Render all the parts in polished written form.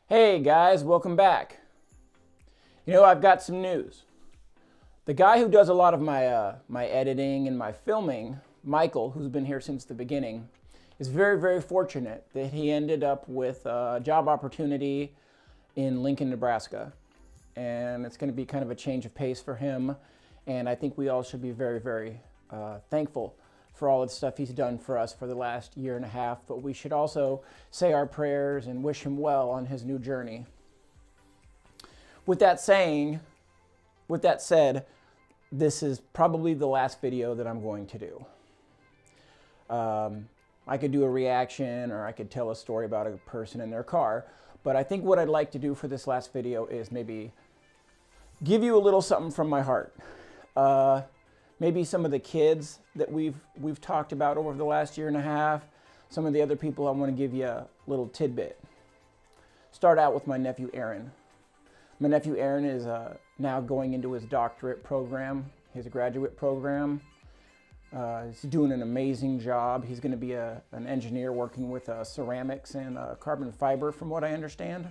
Hey guys, welcome back. I've got some news. The guy who does a lot of my editing and my filming, Michael, who's been here since the beginning, is very, very fortunate that he ended up with a job opportunity in Lincoln, Nebraska. And it's going to be kind of a change of pace for him. And I think we all should be very, very thankful for all the stuff he's done for us for the last year and a half. But we should also say our prayers and wish him well on his new journey. With that said, this is probably the last video that I'm going to do. I could do a reaction or I could tell a story about a person in their car, but I think what I'd like to do for this last video is maybe give you a little something from my heart. Maybe some of the kids that we've talked about over the last year and a half, some of the other people I want to give you a little tidbit. Start out with my nephew Aaron. My nephew Aaron is now going into his doctorate program, his graduate program. He's doing an amazing job. He's going to be an engineer working with ceramics and carbon fiber, from what I understand.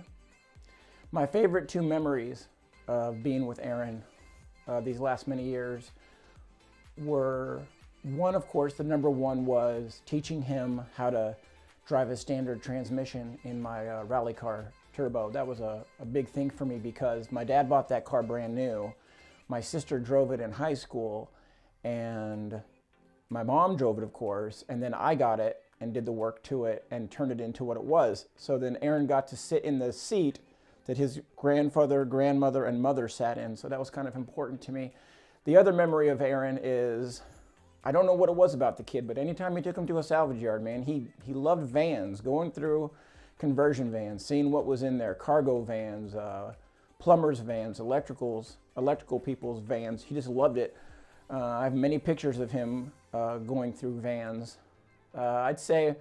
My favorite two memories of being with Aaron these last many years were, one, of course, the number one was teaching him how to drive a standard transmission in my rally car turbo. That was a big thing for me because my dad bought that car brand new. My sister drove it in high school, and my mom drove it, of course, and then I got it and did the work to it and turned it into what it was. So then Aaron got to sit in the seat that his grandfather, grandmother, and mother sat in. So that was kind of important to me. The other memory of Aaron is, I don't know what it was about the kid, but anytime we took him to a salvage yard, man, he loved vans, going through conversion vans, seeing what was in there, cargo vans, plumbers' vans, electrical people's vans. He just loved it. I have many pictures of him going through vans. I'd say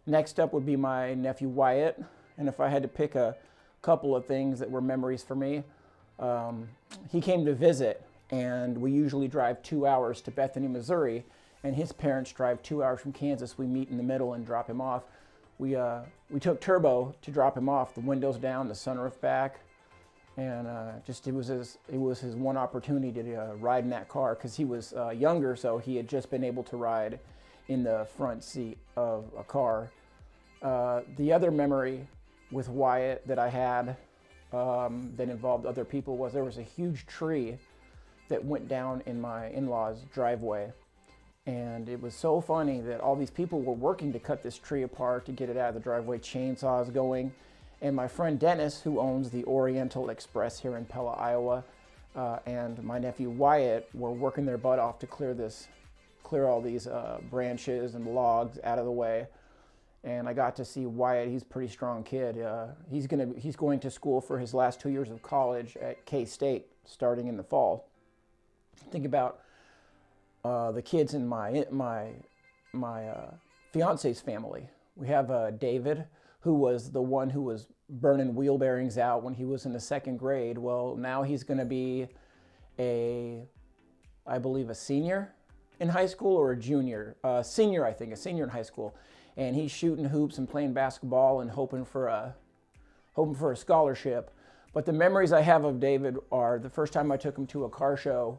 next up would be my nephew Wyatt. And if I had to pick a couple of things that were memories for me, he came to visit, and we usually drive 2 hours to Bethany, Missouri, and his parents drive 2 hours from Kansas. We meet in the middle and drop him off. We took Turbo to drop him off, the windows down, the sunroof back, and it was his one opportunity to ride in that car because he was younger, so he had just been able to ride in the front seat of a car. The other memory with Wyatt that I had that involved other people was there was a huge tree that went down in my in-laws' driveway. And it was so funny that all these people were working to cut this tree apart to get it out of the driveway, chainsaws going. And my friend Dennis, who owns the Oriental Express here in Pella, Iowa, and my nephew Wyatt were working their butt off to clear all these branches and logs out of the way. And I got to see Wyatt. He's a pretty strong kid. He's going to school for his last 2 years of college at K-State, starting in the fall. Think about the kids in my fiance's family. We have David, who was the one who was burning wheel bearings out when he was in the second grade. Well, now he's going to be I believe a senior in high school or a junior. Senior, I think, a senior in high school. And he's shooting hoops and playing basketball and hoping for a scholarship. But the memories I have of David are the first time I took him to a car show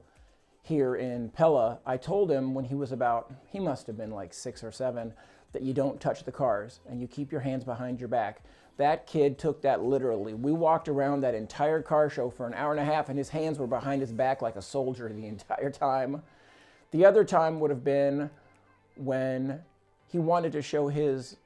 here in Pella. I told him when he must have been like 6 or 7, that you don't touch the cars and you keep your hands behind your back. That kid took that literally. We walked around that entire car show for an hour and a half and his hands were behind his back like a soldier the entire time. The other time would have been when he wanted to show his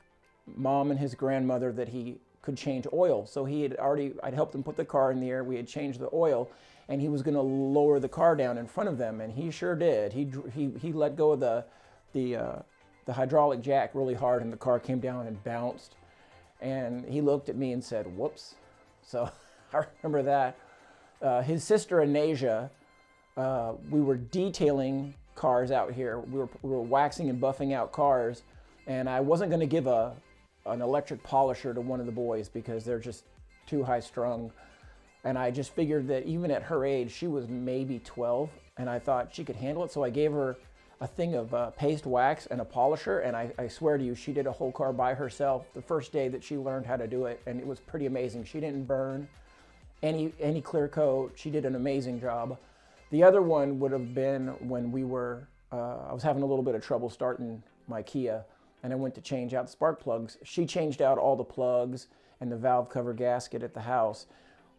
mom and his grandmother that he could change oil. So I'd helped him put the car in the air, we had changed the oil, and he was going to lower the car down in front of them, and he sure did. He let go of the hydraulic jack really hard, and the car came down and bounced. And he looked at me and said, "Whoops." So I remember that. His sister Anasia, we were detailing cars out here. We were waxing and buffing out cars, and I wasn't going to give an electric polisher to one of the boys because they're just too high strung. And I just figured that even at her age, she was maybe 12, and I thought she could handle it. So I gave her a thing of paste wax and a polisher, and I swear to you, she did a whole car by herself the first day that she learned how to do it, and it was pretty amazing. She didn't burn any clear coat. She did an amazing job. The other one would have been when I was having a little bit of trouble starting my Kia, and I went to change out the spark plugs. She changed out all the plugs and the valve cover gasket at the house.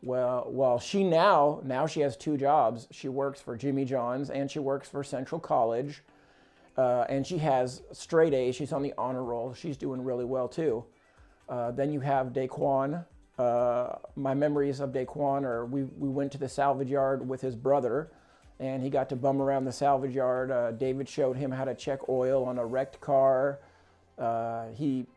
Well, now she has 2 jobs. She works for Jimmy John's and she works for Central College, and she has straight A's. She's on the honor roll. She's doing really well too. Then you have Daquan. My memories of Daquan are we went to the salvage yard with his brother, and he got to bum around the salvage yard. David showed him how to check oil on a wrecked car.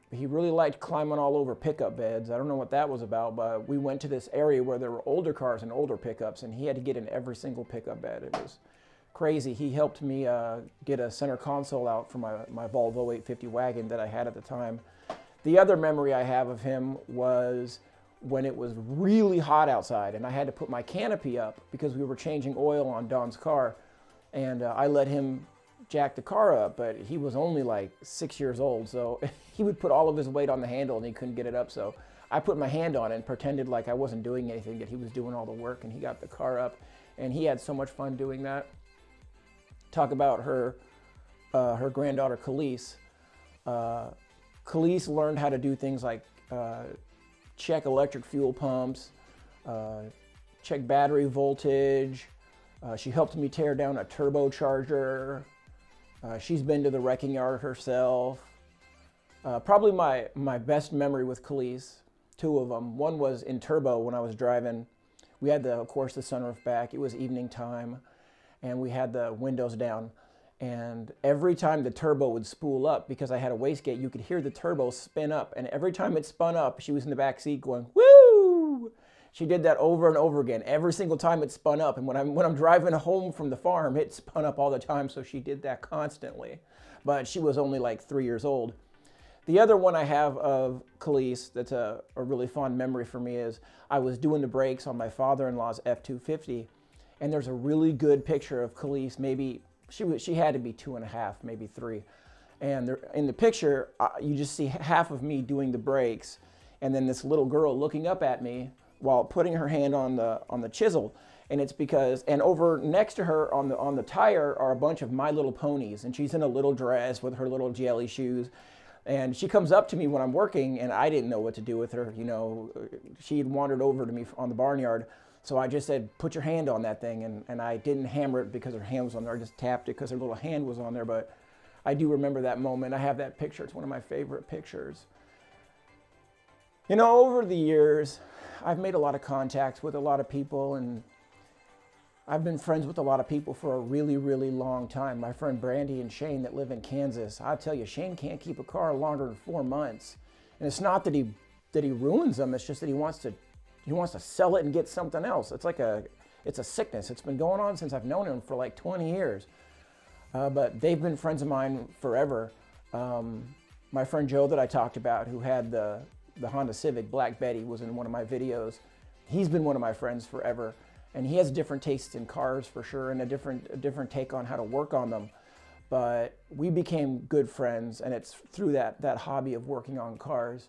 He really liked climbing all over pickup beds. I don't know what that was about, but we went to this area where there were older cars and older pickups, and he had to get in every single pickup bed. It was crazy. He helped me get a center console out for my Volvo 850 wagon that I had at the time. The other memory I have of him was when it was really hot outside, and I had to put my canopy up because we were changing oil on Don's car, and I let him jack the car up, but he was only like 6 years old, so he would put all of his weight on the handle and he couldn't get it up. So I put my hand on it and pretended like I wasn't doing anything, that he was doing all the work, and he got the car up, and he had so much fun doing that. Talk about her granddaughter Khalees. Khalees learned how to do things like check electric fuel pumps, check battery voltage. She helped me tear down a turbocharger. She's been to the wrecking yard herself. Probably my best memory with Khalees, 2 of them. One was in turbo when I was driving. We had, of course, the sunroof back. It was evening time, and we had the windows down. And every time the turbo would spool up, because I had a wastegate, you could hear the turbo spin up. And every time it spun up, she was in the back seat going, woo! She did that over and over again. Every single time it spun up. And when I'm driving home from the farm, it spun up all the time. So she did that constantly. But she was only like 3 years old. The other one I have of Khalees that's a really fond memory for me is I was doing the brakes on my father-in-law's F-250. And there's a really good picture of Khalees. Maybe she had to be 2.5, maybe 3. And there, in the picture, you just see half of me doing the brakes, and then this little girl looking up at me while putting her hand on the chisel. And it's because, and over next to her on the tire are a bunch of My Little Ponies, and she's in a little dress with her little jelly shoes. And she comes up to me when I'm working, and I didn't know what to do with her. You know, she had wandered over to me on the barnyard. So I just said, put your hand on that thing. And I didn't hammer it because her hand was on there. I just tapped it because her little hand was on there. But I do remember that moment. I have that picture. It's one of my favorite pictures. You know, over the years, I've made a lot of contacts with a lot of people, and I've been friends with a lot of people for a really, really long time. My friend Brandy and Shane that live in Kansas. I'll tell you, Shane can't keep a car longer than 4 months. And it's not that he ruins them. It's just that he wants to sell it and get something else. It's a sickness. It's been going on since I've known him for like 20 years. But they've been friends of mine forever. My friend Joe that I talked about, who had the Honda Civic Black Betty, was in one of my videos. He's been one of my friends forever. And he has different tastes in cars for sure, and a different take on how to work on them. But we became good friends, and it's through that hobby of working on cars.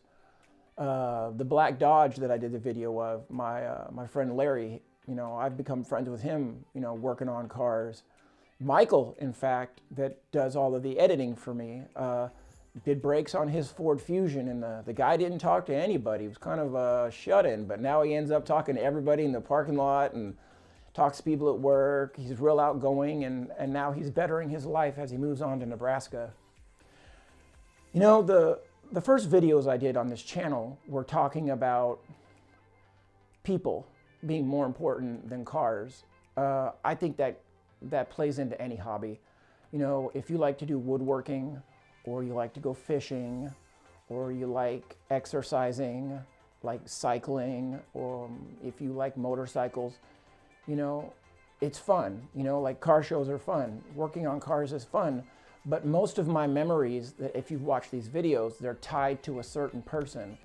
The black Dodge that I did the video of, my friend Larry, you know, I've become friends with him, you know, working on cars. Michael, in fact, that does all of the editing for me, did brakes on his Ford Fusion, and the guy didn't talk to anybody. He was kind of a shut-in, but now he ends up talking to everybody in the parking lot and talks to people at work. He's real outgoing, and now he's bettering his life as he moves on to Nebraska. You know, the first videos I did on this channel were talking about people being more important than cars. I think that plays into any hobby. You know, if you like to do woodworking, or you like to go fishing, or you like exercising, like cycling, or if you like motorcycles, you know, it's fun. You know, like car shows are fun. Working on cars is fun. But most of my memories, that if you've watched these videos, they're tied to a certain person.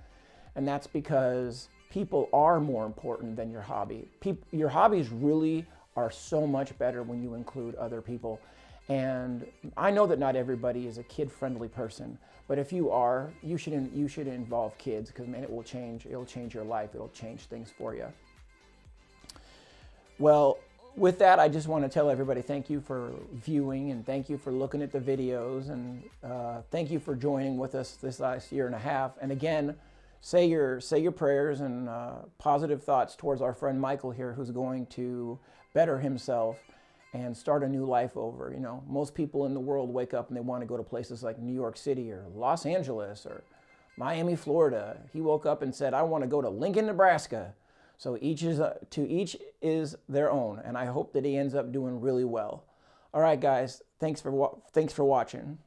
And that's because people are more important than your hobby. Your hobbies really are so much better when you include other people. And I know that not everybody is a kid-friendly person, but if you are, you should involve kids, because man, it'll change your life. It'll change things for you. Well, with that, I just want to tell everybody thank you for viewing, and thank you for looking at the videos, and thank you for joining with us this last year and a half. And again, say your prayers and positive thoughts towards our friend Michael here, who's going to better himself and start a new life over. You know, most people in the world wake up and they want to go to places like New York City or Los Angeles or Miami, Florida. He woke up and said, I want to go to Lincoln, Nebraska. So to each is their own, and I hope that he ends up doing really well. All right, guys, thanks for watching.